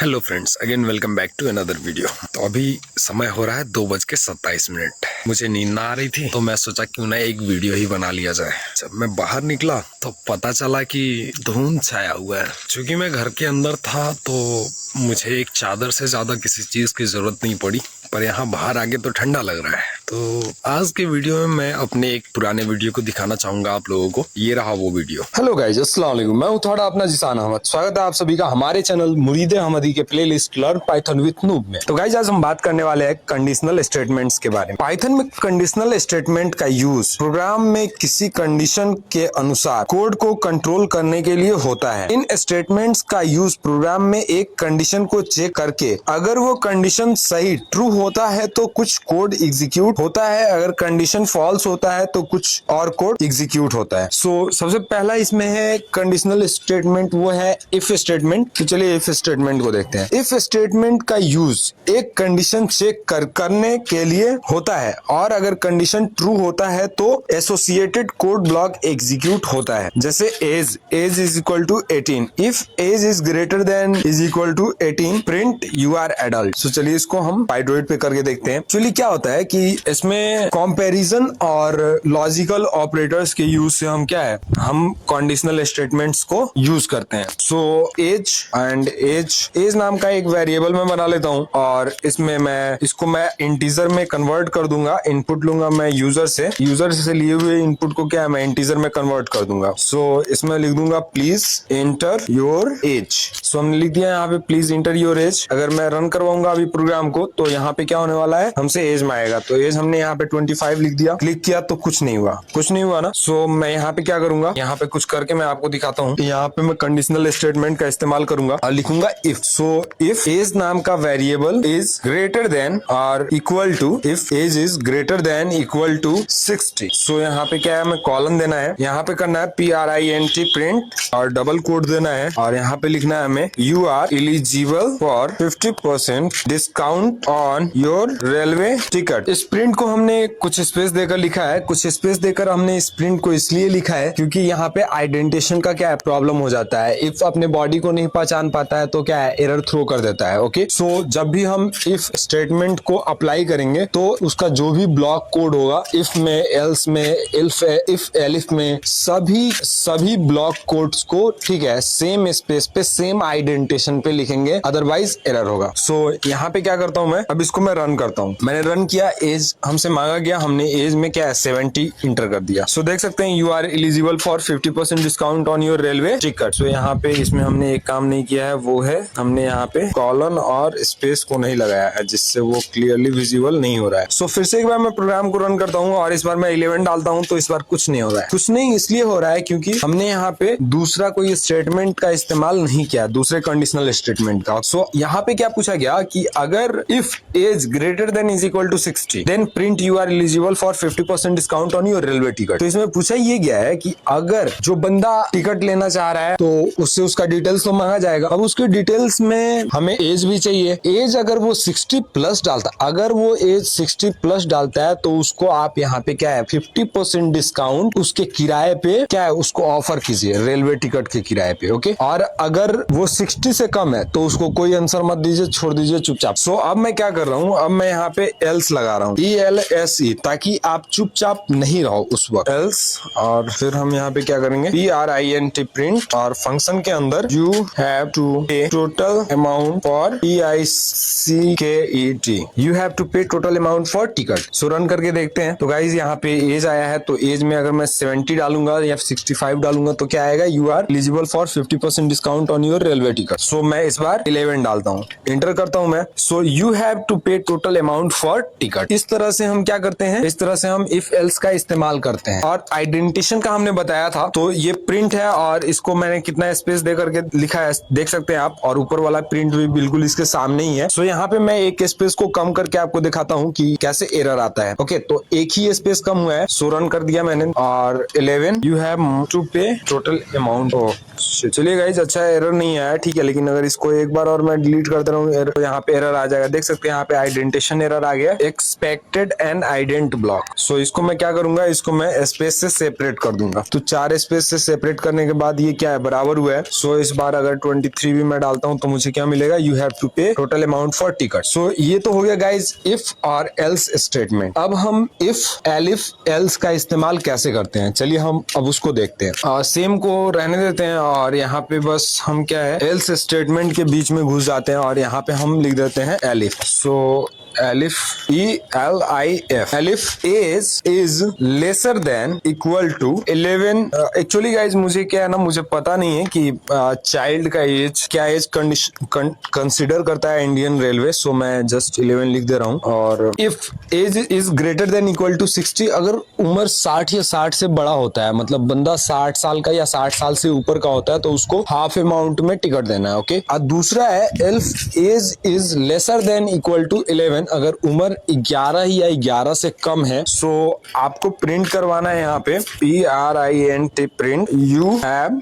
Hello friends, again welcome back to another video. तो अभी समय हो रहा है 2:27। मुझे नींद ना आ रही थी तो मैं सोचा क्यों ना एक वीडियो ही बना लिया जाए। जब मैं बाहर निकला तो पता चला कि धुंध छाया हुआ है। चूंकि मैं घर के अंदर था तो मुझे एक चादर से ज्यादा किसी चीज की जरूरत नहीं पड़ी, पर यहाँ बाहर आके तो ठंडा लग रहा है। तो आज के वीडियो में मैं अपने एक पुराने वीडियो को दिखाना चाहूंगा आप लोगों को। ये रहा वो वीडियो। हेलो गाइस, अस्सलाम वालेकुम। मैं हूं थोड़ा अपना जिसान अहमद। स्वागत है आप सभी का हमारे चैनल मुरीद अहमदी के playlist learn Python with noob में। तो गाइस, आज हम बात करने वाले हैं कंडीशनल स्टेटमेंट्स के बारे में। पाइथन में कंडीशनल स्टेटमेंट का यूज प्रोग्राम में किसी कंडीशन के अनुसार कोड को कंट्रोल करने के लिए होता है। इन स्टेटमेंट्स का यूज प्रोग्राम में एक कंडीशन को चेक करके अगर वो कंडीशन सही ट्रू होता है तो कुछ कोड एग्जीक्यूट होता है, अगर कंडीशन फॉल्स होता है तो कुछ और कोड एग्जीक्यूट होता है। सबसे पहला इसमें है कंडीशनल स्टेटमेंट, वो है इफ स्टेटमेंट। तो चलिए इफ स्टेटमेंट को देखते हैं। इफ स्टेटमेंट का यूज एक कंडीशन चेक करने के लिए होता है और अगर कंडीशन ट्रू होता है तो एसोसिएटेड कोड ब्लॉक एग्जीक्यूट होता है। जैसे age is equal to 18, if age is greater than is equal to 18 print you are adult. So चलिए इसको हम पाइड्रोइड पे करके देखते हैं। एक्चुअली क्या होता है कि इसमें कंपैरिजन और लॉजिकल ऑपरेटर्स के यूज से हम क्या है, हम कंडीशनल स्टेटमेंट्स को यूज करते हैं। एज नाम का एक वेरिएबल मैं बना लेता हूं और इसमें मैं इंटीजर में कन्वर्ट कर दूंगा। इनपुट लूंगा मैं यूजर से लिए हुए इनपुट को क्या है, मैं इंटीजर में कन्वर्ट कर दूंगा। इसमें लिख दूंगा प्लीज एंटर योर एज। हमने लिख दिया यहाँ पे प्लीज एंटर योर एज। अगर मैं रन करवाऊंगा अभी प्रोग्राम को तो यहाँ पे क्या होने वाला है, हमसे एज में आएगा। तो एज हमने यहाँ पे 25 लिख दिया। क्लिक किया तो कुछ नहीं हुआ ना। मैं यहाँ पे क्या करूंगा, यहाँ पे कुछ करके मैं आपको दिखाता हूँ। यहाँ पे मैं कंडीशनल स्टेटमेंट का इस्तेमाल करूंगा और लिखूंगा इफ। इफ एज नाम का वेरिएबल इज ग्रेटर देन और equal to, if age is greater than equal to 60। यहाँ पे क्या है, हमें कॉलन देना है। यहाँ पे करना है print प्रिंट और डबल कोड देना है और यहाँ पे लिखना है हमें you are eligible for 50% discount on your railway ticket. इस प्रिंट को हमने कुछ स्पेस देकर लिखा है। कुछ स्पेस देकर हमने इस प्रिंट को इसलिए लिखा है क्योंकि यहाँ पे आइडेंटिफिकेशन का क्या है, प्रॉब्लम हो जाता है। इफ अपने बॉडी को नहीं पहचान पाता है तो क्या है, एरर थ्रो कर देता है। ओके, जब भी हम इफ स्टेटमेंट को अप्लाई करेंगे तो उसका जो भी ब्लॉक कोड होगा, इफ में, एल्स में, इफ एलिफ में, सभी ब्लॉक कोड्स को ठीक है सेम स्पेस पे सेम आइडेंटिफिकेशन पे लिखेंगे, अदरवाइज एरर होगा। यहाँ पे क्या करता हूँ मैं, अब इसको मैं रन करता हूँ। मैंने रन किया, एज हमसे मांगा गया, हमने एज में क्या है 70 इंटर कर दिया। देख सकते हैं you are eligible for 50% discount on your railway ticket. यहाँ पे इसमें हमने एक काम नहीं किया है, वो है हमने यहाँ पे कॉलन और स्पेस को नहीं लगाया है, जिससे वो क्लियरली विजिबल नहीं हो रहा है। फिर से एक बार मैं प्रोग्राम को रन करता हूँ और इस बार मैं 11 डालता हूँ तो इस बार कुछ नहीं हो रहा है। कुछ नहीं इसलिए हो रहा है क्योंकि हमने यहाँ पे दूसरा कोई स्टेटमेंट का इस्तेमाल नहीं किया, दूसरे कंडीशनल स्टेटमेंट का। यहाँ पे क्या पूछा गया कि अगर if age greater than is equal to 60 then print you are eligible for 50% discount on your railway ticket. तो इसमें पूछा ये गया है कि अगर जो बंदा टिकट लेना चाह रहा है तो उससे उसका डिटेल्स तो मांगा जाएगा। अब उसके डिटेल्स में हमें एज भी चाहिए। एज अगर वो 60 प्लस डालता, अगर वो एज 60 प्लस डालता है तो उसको आप यहाँ पे क्या है 50% डिस्काउंट उसके किराए पे क्या है उसको ऑफर कीजिए, रेलवे टिकट के किराए पे। ओके, और अगर वो 60 से कम है तो उसको कोई आंसर मत दीजिए, छोड़ दीजिए चुपचाप। अब मैं क्या कर रहा हूँ, अब मैं यहाँ पे एल्स लगा रहा हूँ, ELSE, ताकि आप चुपचाप नहीं रहो उस वक्त। एल्स और फिर हम यहाँ पे क्या करेंगे, print प्रिंट और फंक्शन के अंदर you have to pay total amount for TICKET, you have to pay total amount for ticket. Run करके देखते हैं। तो गाइज यहाँ पे एज आया है, तो एज में अगर मैं 70 डालूंगा या 65 डालूंगा तो क्या आएगा, you are eligible for 50% discount on your railway ticket. मैं इस बार 11 डालता हूँ, एंटर करता हूँ मैं। You have to pay total amount for ticket. इस तरह से हम क्या करते हैं, इस तरह से हम इफ एल्स का इस्तेमाल करते हैं। और आइडेंटिफिकेशन का हमने बताया था, तो ये प्रिंट है और इसको मैंने कितना स्पेस दे करके लिखा है देख सकते हैं आप, और ऊपर वाला प्रिंट भी बिल्कुल इसके सामने ही है। यहाँ पे मैं एक स्पेस को कम करके आपको दिखाता हूँ कि कैसे एरर आता है। ओके, तो एक ही स्पेस कम हुआ है, रन कर दिया मैंने और 11 you have to pay total amount. चलिए गाइज, अच्छा एरर नहीं आया, ठीक है। लेकिन अगर इसको एक बार और मैं डिलीट करता रहूँ तो यहाँ पे एरर आ जाएगा। देख सकते हैं यहाँ पे आइडेंटिफिकेशन एरर आ गया, एक्सपेक्ट सिलेक्टेड एन आइडेंट ब्लॉक। सो इसको मैं क्या करूंगा, इसको मैं स्पेस से सेपरेट कर दूंगा। तो 4 स्पेस से सेपरेट करने के बाद ये क्या है, बराबर हुआ है। सो इस बार अगर 23 भी मैं डालता हूं तो मुझे क्या मिलेगा, you have to pay total amount for ticket. सो ये तो हो गया गाइज इफ और एल्स स्टेटमेंट। अब हम इफ एल्स का इस्तेमाल कैसे करते हैं, चलिए हम अब उसको देखते हैं। सेम को रहने देते हैं और यहाँ पे बस हम क्या है, एल्स स्टेटमेंट के बीच में घुस जाते हैं और यहाँ पे हम लिख देते हैं elif. So elif ELIF, elif is lesser than equal to 11। Actually guys मुझे क्या है ना, मुझे पता नहीं है कि चाइल्ड का एज क्या एज कंसिडर करता है इंडियन रेलवे। सो मैं जस्ट 11 लिख दे रहा हूँ। और if age is greater than equal to 60, अगर उम्र 60 या 60 से बड़ा होता है, मतलब बंदा 60 साल का या 60 साल से ऊपर का होता है, तो उसको हाफ अमाउंट में टिकट देना है। ओके। और दूसरा है if age is lesser than equal to 11, अगर उम्र 11 या 11 से कम है। सो आपको प्रिंट करवाना है यहाँ पे PRINT print,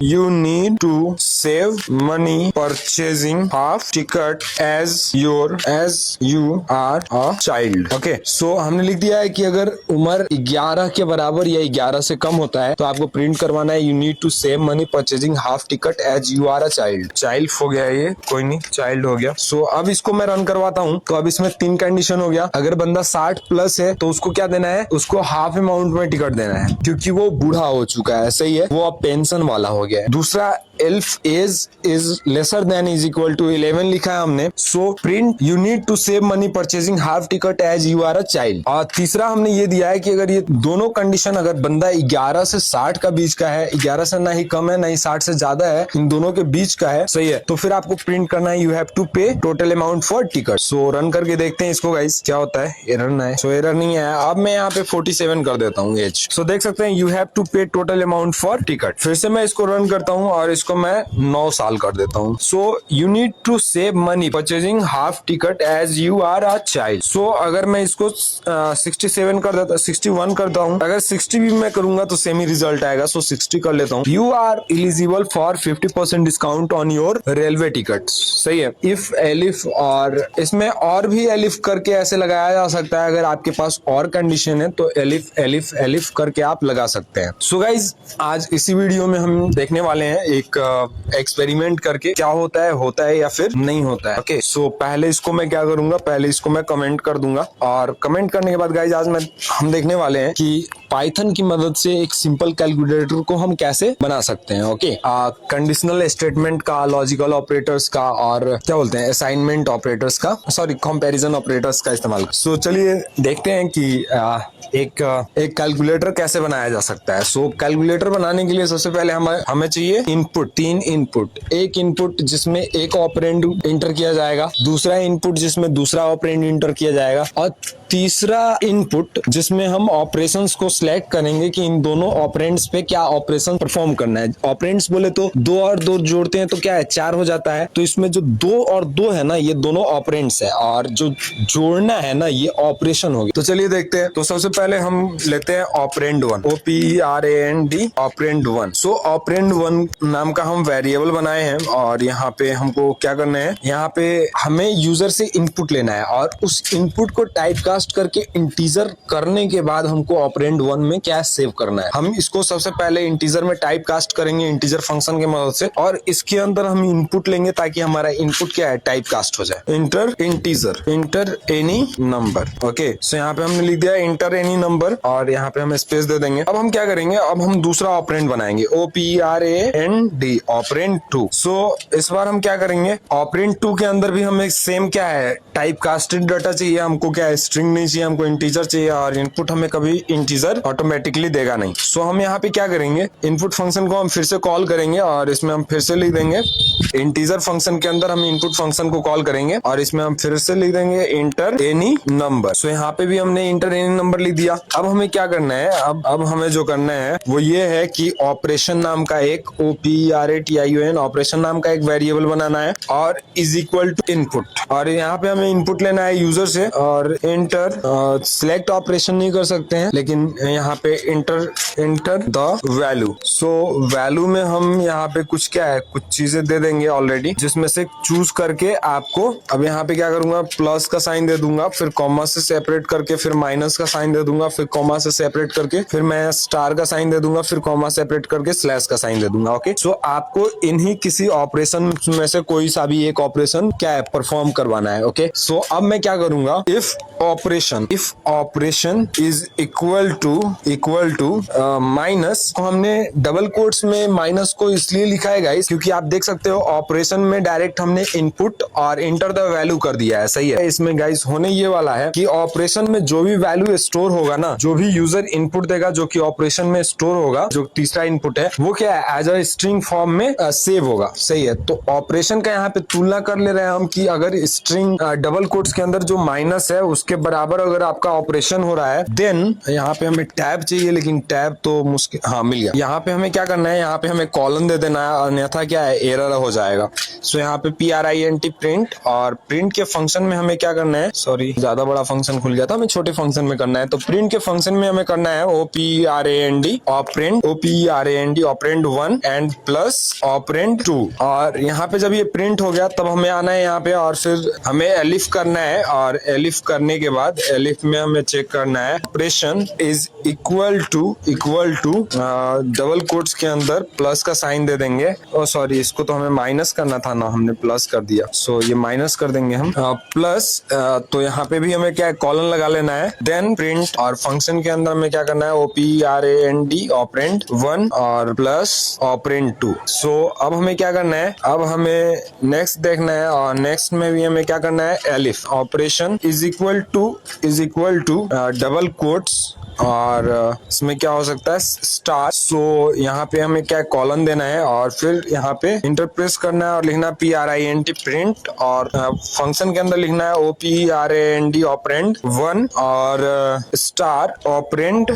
you need to save money purchasing half ticket as you are a child. Okay. So हमने लिख दिया है कि अगर उम्र 11 के बराबर या 11 से कम होता है तो आपको प्रिंट करवाना है you need to save money purchasing half ticket as you are a child. Child हो गया ये, कोई नहीं, चाइल्ड हो गया। सो अब इसको मैं रन करवाता हूँ। तो अब इसमें 3 कंडीशन हो गया। अगर बंदा 60 प्लस है तो उसको क्या देना है, उसको हाफ अमाउंट में टिकट देना है क्योंकि वो बूढ़ा हो चुका है, सही है, वो अब पेंशन वाला हो गया है। दूसरा if age is lesser than is equal to 11 लिखा है हमने। So print you need to save money purchasing half ticket as you are a child. और तीसरा हमने ये दिया है कि अगर ये दोनों कंडीशन, अगर बंदा 11 से 60 का बीच का है, 11 से ना ही कम है ना ही 60 से ज्यादा है, इन दोनों के बीच का है, सही है, तो फिर आपको प्रिंट करना है you have to pay total amount for ticket. So run करके देखते हैं इसको गाइस क्या होता है। एरर ना है। सो एरर नहीं है। अब मैं यहाँ पे 47 कर देता हूँ एज। सो देख सकते हैं you have to pay total amount for ticket. फिर से मैं इसको रन करता हूँ और इसको मैं 9 साल कर देता हूँ। So you need to save money purchasing half ticket as you are a child. So अगर मैं इसको 67 कर देता, 61 करता हूँ, अगर 60 भी मैं करूंगा तो सेम ही रिजल्ट आएगा। सो 60 कर लेता हूँ। You are eligible for 50% discount on your railway ticket. सही है। इफ एलिफ, और इसमें और भी एलिफ करके ऐसे लगाया जा सकता है। अगर आपके पास और कंडीशन है तो एलिफ एलिफ एलिफ करके आप लगा सकते हैं। सो गाइज आज इसी वीडियो में हम देखने वाले हैं एक एक्सपेरिमेंट करके क्या होता है या फिर नहीं होता है। ओके। सो पहले इसको मैं क्या करूंगा, पहले इसको मैं कमेंट कर दूंगा और कमेंट करने के बाद गाइज आज हम देखने वाले हैं कि पाइथन की मदद से एक सिंपल कैलकुलेटर को हम कैसे बना सकते हैं। ओके। कंडीशनल स्टेटमेंट का, लॉजिकल ऑपरेटर्स का और क्या बोलते हैं असाइनमेंट ऑपरेटर्स का, सॉरी कंपैरिजन ऑपरेटर्स का इस्तेमाल। सो चलिए देखते हैं कि एक कैलकुलेटर कैसे बनाया जा सकता है। सो कैलकुलेटर बनाने के लिए सबसे पहले हमें चाहिए इनपुट, 3 इनपुट। एक इनपुट जिसमें एक ऑपरेंड इंटर किया जाएगा, दूसरा इनपुट जिसमें दूसरा ऑपरेंड इंटर किया जाएगा और तीसरा इनपुट जिसमें हम ऑपरेशंस को सिलेक्ट करेंगे कि इन दोनों ऑपरेंड्स पे क्या ऑपरेशन परफॉर्म करना है। ऑपरेंड्स बोले तो 2 और 2 जोड़ते हैं तो क्या है 4 हो जाता है। तो इसमें जो 2 और 2 है ना, ये दोनों ऑपरेंड्स है और जो जोड़ना है ना ये ऑपरेशन होगी। तो चलिए देखते हैं। तो सबसे पहले हम लेते हैं ऑपरेंड 1, OPERAND ऑपरेंड 1। सो ऑपरेंड 1 नाम का हम वेरिएबल बनाए हैं और यहाँ पे हमको क्या करना है, यहाँ पे हमें यूजर से इनपुट लेना है और उस इनपुट को टाइप कास्ट करके इंटीजर करने के बाद हमको ऑपरेंड 1 में क्या सेव करना है। हम इसको सबसे पहले इंटीजर में टाइप कास्ट करेंगे इंटीजर फंक्शन की मदद से और इसके अंदर हम इनपुट लेंगे ताकि हमारा इनपुट क्या है टाइप कास्ट हो जाए। Enter integer, enter any number. Okay. So यहाँ पे हमने लिख दिया इंटर एनी नंबर और यहाँ पे हम स्पेस दे देंगे। अब हम क्या करेंगे, अब हम दूसरा ऑपरेंड बनाएंगे OPERAND ऑपरेंड 2। सो इस बार हम क्या करेंगे, ऑपरेंड 2 के अंदर भी हमें सेम क्या है टाइप कास्टेड डाटा चाहिए। हमको क्या है स्ट्रिंग नहीं चाहिए, हमको इंटीजर चाहिए और इनपुट हमें कभी इंटीजर ऑटोमेटिकली देगा नहीं। सो हम यहाँ पे क्या करेंगे, इनपुट फंक्शन को हम फिर से कॉल करेंगे और इसमें हम फिर से लिख देंगे इंटीजर फंक्शन के अंदर हम इनपुट फंक्शन को कॉल करेंगे और इसमें हम फिर से लिख देंगे इंटर एनी नंबर। सो यहाँ पे भी हमने इंटर एनी नंबर लिख दिया। अब हमें क्या करना है, अब हमें जो करना है वो ये है कि ऑपरेशन नाम का एक OPERATION ऑपरेशन नाम का एक वेरिएबल बनाना है और इज इक्वल टू इनपुट। और यहाँ पे हमें इनपुट लेना है यूजर से और इंटर सिलेक्ट ऑपरेशन नहीं कर सकते हैं लेकिन यहाँ पे enter the value. So value में हम यहाँ पे कुछ क्या है, कुछ चीजें दे देंगे ऑलरेडी, जिसमें से चूज करके आपको अब यहाँ पे क्या करूंगा, प्लस का साइन दे दूंगा, फिर कॉमा से सेपरेट करके फिर माइनस का साइन दे दूंगा, फिर कॉमा से सेपरेट करके फिर मैं स्टार का साइन दे दूंगा, फिर कॉमा सेपरेट करके स्लैश का साइन दे दूंगा। ओके, सो आपको इन्हीं किसी ऑपरेशन में से कोई सा भी एक ऑपरेशन क्या है, परफॉर्म करवाना है। ओके, सो अब मैं क्या करूंगा, if operation is equal to minus, हमने डबल कोट्स में माइनस को इसलिए लिखा है गाइस क्योंकि आप देख सकते हो ऑपरेशन में डायरेक्ट हमने इनपुट और इंटर द वैल्यू कर दिया है। सही है, इसमें गाइस होने ये वाला है कि ऑपरेशन में जो भी वैल्यू स्टोर होगा ना, जो भी यूजर इनपुट देगा जो कि ऑपरेशन में स्टोर होगा, जो तीसरा इनपुट है वो क्या है, एज अ स्ट्रिंग फॉर्म में सेव होगा। सही है, तो ऑपरेशन का यहाँ पे तुलना कर ले रहे हैं हम कि अगर स्ट्रिंग डबल कोट्स के अंदर जो माइनस है उसके बराबर अगर आपका ऑपरेशन हो रहा है, देन यहाँ पे हमें टैब चाहिए, लेकिन टैब तो मुश्किल, हाँ मिल गया। यहाँ पे हमें क्या करना है, यहाँ पे हमें कॉलन दे देना है, अन्यथा क्या है, एरर हो जाएगा। सो यहाँ पे print प्रिंट, और प्रिंट के फंक्शन में हमें क्या करना है, सॉरी ज्यादा बड़ा फंक्शन खुल गया था, हमें छोटे फंक्शन में करना है। तो प्रिंट के फंक्शन में हमें करना है operand operand 1 and plus operand 2। और यहाँ पे जब ये प्रिंट हो गया तब हमें आना है यहाँ पे और फिर हमें एलिफ करना है, और एलिफ करने के बाद एलिफ में हमें चेक करना है operation is equal to double quotes के अंदर प्लस का साइन दे देंगे। ओ सॉरी, इसको तो हमें माइनस करना था ना, हमने प्लस कर दिया। सो ये माइनस कर देंगे हम प्लस, तो यहाँ पे भी हमें क्या है, कॉलन लगा लेना है। देन प्रिंट, और फंक्शन के अंदर हमें क्या करना है, OPRAND ऑपरेंड 1 और प्लस ऑपरेंड 2। सो अब हमें क्या करना है, अब हमें नेक्स्ट देखना है, और नेक्स्ट में भी हमें क्या करना है, elif operation is equal to double quotes, और इसमें क्या हो सकता है, स्टार। सो यहाँ पे हमें क्या कॉलन देना है, और फिर यहाँ पे इंटरप्रेस करना है और लिखना PRINT प्रिंट, और फंक्शन के अंदर लिखना है OPRAND ऑपरेंड 1 और star operand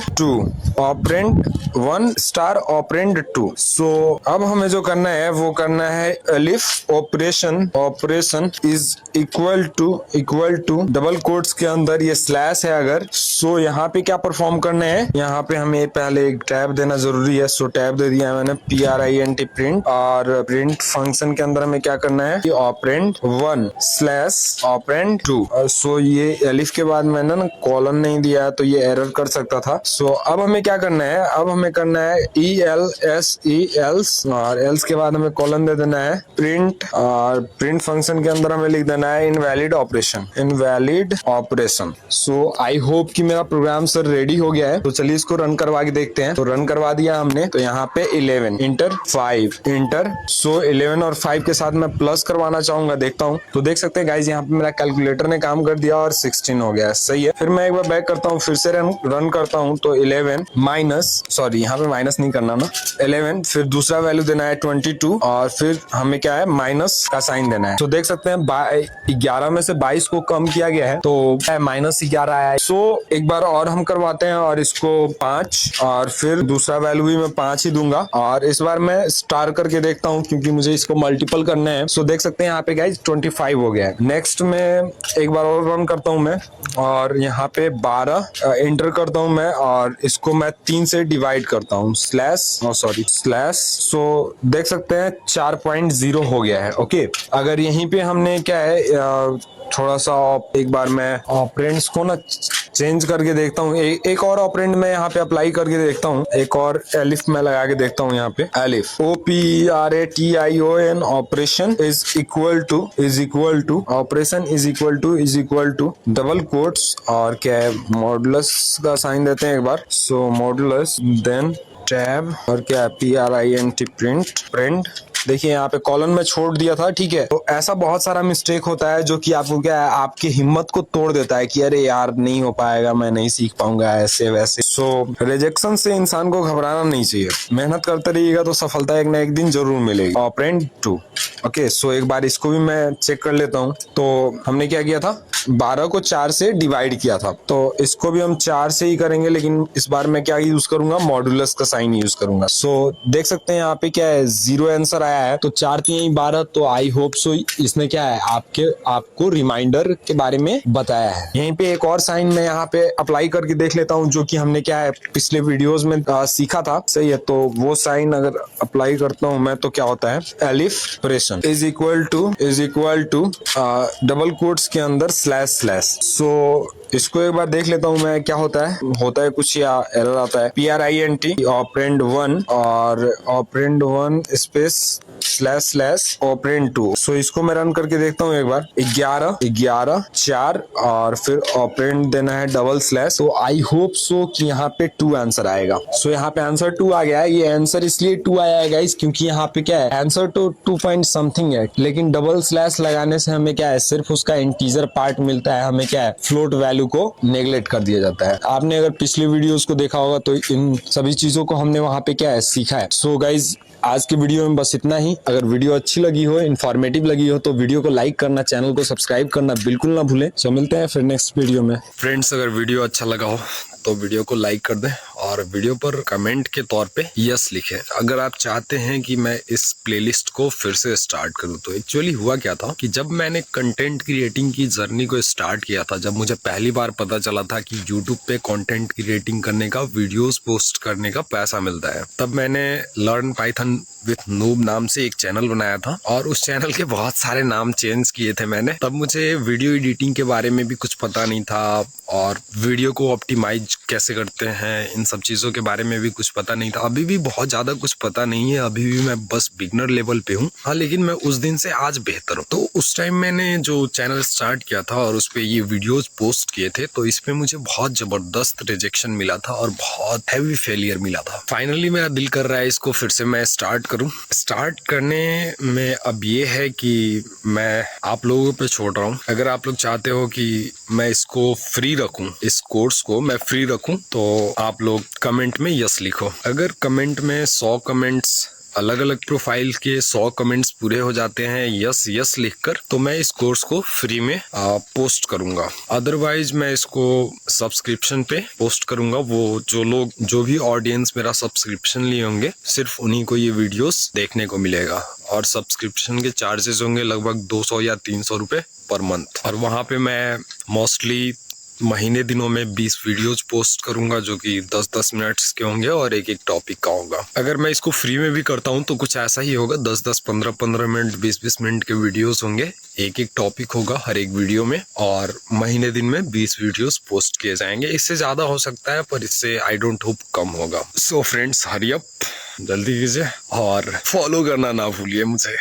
1 star operand 2। So अब हमें जो करना है वो करना है elif operation is equal to double quotes के अंदर ये स्लैश है अगर, सो यहाँ पे क्या परफॉर्म करना है, यहाँ पे हमें पहले एक टैब देना जरूरी है। सो टैब दे दिया है मैंने PRINT प्रिंट, और प्रिंट फंक्शन के अंदर हमें क्या करना है, ऑपरेंड 1 स्लैश ऑपरेंड 2। सो ये एलिफ के बाद मैंने ना कॉलन नहीं दिया है तो ये एरर कर सकता था। सो अब हमें क्या करना है, अब हमें करना है ELSE और एल्स के बाद हमें कॉलन दे देना है प्रिंट, और प्रिंट फंक्शन के अंदर हमें लिख देना है invalid operation. So I hope कि मेरा प्रोग्राम सर रेडी हो गया है, तो चलिए इसको रन करवा के देखते हैं। तो रन करवा दिया हमने, तो यहाँ पे 11 इंटर 5 इंटर। सो 11 और 5 के साथ मैं प्लस करवाना चाहूंगा, देखता हूँ। तो देख सकते हैं गाइज यहाँ पे मेरा कैलकुलेटर ने काम कर दिया और 16 हो गया। सही है, फिर मैं एक बार बैक करता हूँ, फिर से रन करता हूँ। तो 11 माइनस, सॉरी यहाँ पे माइनस नहीं करना ना, 11 फिर दूसरा वैल्यू देना है 22, और फिर हमें क्या है, माइनस का साइन देना है। तो देख सकते हैं 11 में से 22 को कम किया गया है, तो -11 आया है। सो एक बार और हम करवाते हैं, और इसको 5, और फिर दूसरा वैल्यू भी मैं 5 ही दूंगा, और इस बार मैं स्टार करके देखता हूँ क्योंकि मुझे इसको मल्टीपल करना है। सो देख सकते हैं यहाँ पे गाइज 25 हो गया है। नेक्स्ट में एक बार और रन करता हूँ मैं, और यहाँ पे 12 एंटर करता हूँ मैं, और इसको मैं 3 से डिवाइड करता हूँ, स्लैश। सो देख सकते हैं 4.0 हो गया है। ओके, अगर यहीं पे हमने क्या है, थोड़ा सा एक बार मैं ऑपरेंड्स को ना चेंज करके देखता हूँ, एक और ऑपरेंड में यहाँ पे अप्लाई करके देखता हूँ, एक और एलिफ में लगा के देखता हूँ। यहाँ पे elif OPRATION operation is equal to double quotes, और क्या है, मॉडुलस का साइन देते हैं एक बार। सो मॉडुलस, देन टैब, और क्या है, PRINT प्रिंट। देखिए यहाँ पे कॉलन में छोड़ दिया था, ठीक है। तो ऐसा बहुत सारा मिस्टेक होता है जो कि आपको क्या है, आपकी हिम्मत को तोड़ देता है कि अरे यार नहीं हो पाएगा, मैं नहीं सीख पाऊंगा ऐसे वैसे। सो रिजेक्शन से इंसान को घबराना नहीं चाहिए, मेहनत करते रहिएगा तो सफलता एक ना एक दिन जरूर मिलेगी। ऑपरेंड 2। ओके, सो एक बार इसको भी मैं चेक कर लेता हूँ। तो हमने क्या किया था, 12 को 4 से डिवाइड किया था, तो इसको भी हम 4 से ही करेंगे, लेकिन इस बार मैं क्या यूज करूंगा, मॉडुलस का साइन यूज करूंगा। सो देख सकते हैं यहाँ पे क्या है, 0 आंसर बताया है, तो 4 3 12, तो आई होप सो इसने क्या है आपको रिमाइंडर के बारे में बताया है। यहीं पे एक और साइन मैं यहाँ पे अप्लाई करके देख लेता हूँ, जो कि हमने क्या है पिछले वीडियोस में सीखा था। सही है, तो वो साइन अगर अप्लाई करता हूँ मैं तो क्या होता है, एलिफ प्रेशन is equal to double quotes के अंदर स्लैश। सो इसको एक बार देख लेता हूँ मैं, क्या होता है कुछ या एरर आता है, PRINT ऑपरेंड 1 और ऑपरेंड 1 स्पेस स्लैश ऑपरेंड 2। सो इसको मैं रन करके देखता हूँ एक बार। 11 4 और फिर ऑपरेंड देना है डबल स्लैश। तो आई होप सो कि यहाँ पे 2 आंसर आएगा। सो यहाँ पे आंसर 2 आ गया है। ये आंसर इसलिए 2 आया है गाइस क्योंकि यहाँ पे क्या है, आंसर तो 2 पॉइंट समथिंग है, लेकिन डबल स्लैश लगाने से हमें क्या है, सिर्फ उसका इंटीजर पार्ट मिलता है, हमें क्या है फ्लोट वैल्यू को नेग्लेक्ट कर दिया जाता है। आपने अगर पिछले वीडियोस को देखा होगा तो इन सभी चीजों को हमने वहां पे क्या है सीखा है। सो गाइज आज के वीडियो में बस इतना ही। अगर वीडियो अच्छी लगी हो, इन्फॉर्मेटिव लगी हो, तो वीडियो को लाइक करना, चैनल को सब्सक्राइब करना बिल्कुल ना भूलें। सो मिलते हैं फिर नेक्स्ट वीडियो में। फ्रेंड्स, अगर वीडियो अच्छा लगा हो तो वीडियो को लाइक कर दें और वीडियो पर कमेंट के तौर पे यस लिखें। अगर आप चाहते हैं कि मैं इस प्लेलिस्ट को फिर से स्टार्ट करूं, तो एक्चुअली हुआ क्या था कि जब मैंने कंटेंट क्रिएटिंग की जर्नी को स्टार्ट किया था, जब मुझे पहली बार पता चला था कि यूट्यूब पे कंटेंट क्रिएटिंग करने का, वीडियोस पोस्ट करने का पैसा मिलता है, तब मैंने लर्न पाइथन विथ नूब नाम से एक चैनल बनाया था और उस चैनल के बहुत सारे नाम चेंज किए थे मैंने। तब मुझे वीडियो एडिटिंग के बारे में भी कुछ पता नहीं था और वीडियो को ऑप्टिमाइज कैसे करते हैं, इन सब चीज़ों के बारे में भी कुछ पता नहीं था। अभी भी बहुत ज़्यादा कुछ पता नहीं है, अभी भी मैं बस बिगनर लेवल पे हूँ। हाँ, लेकिन मैं उस दिन से आज बेहतर हूँ। तो उस टाइम मैंने जो चैनल स्टार्ट किया था और उस पर ये वीडियोज पोस्ट किए थे, तो इस पे मुझे बहुत ज़बरदस्त रिजेक्शन मिला था और बहुत हैवी फेलियर मिला था। फाइनली मेरा दिल कर रहा है इसको फिर से मैं स्टार्ट करूं। स्टार्ट करने में अब ये है कि मैं आप लोगों पे छोड़ रहा हूं। अगर आप लोग चाहते हो कि मैं इसको फ्री रखूं, इस कोर्स को मैं फ्री रखूं, तो आप लोग कमेंट में यस लिखो। अगर कमेंट में 100 कमेंट्स, अलग अलग प्रोफाइल के 100 कमेंट्स पूरे हो जाते हैं यस यस लिखकर, तो मैं इस कोर्स को फ्री में पोस्ट करूंगा। अदरवाइज मैं इसको सब्सक्रिप्शन पे पोस्ट करूंगा। वो जो भी ऑडियंस मेरा सब्सक्रिप्शन लिए होंगे, सिर्फ उन्हीं को ये वीडियोस देखने को मिलेगा और सब्सक्रिप्शन के चार्जेस होंगे लगभग 200 या 300 रुपए पर मंथ। और वहाँ पे मैं मोस्टली महीने दिनों में 20 वीडियोज पोस्ट करूंगा, जो कि 10-10 मिनट्स के होंगे और एक टॉपिक का होगा। अगर मैं इसको फ्री में भी करता हूं तो कुछ ऐसा ही होगा, 10-10, 15-15 मिनट, 20-20 मिनट के वीडियोज होंगे, एक टॉपिक होगा हर एक वीडियो में, और महीने दिन में 20 वीडियोज पोस्ट किए जाएंगे। इससे ज्यादा हो सकता है, पर इससे आई डोंट होप कम होगा। सो फ्रेंड्स, हरी अप, जल्दी कीजिए और फॉलो करना ना भूलिए मुझे।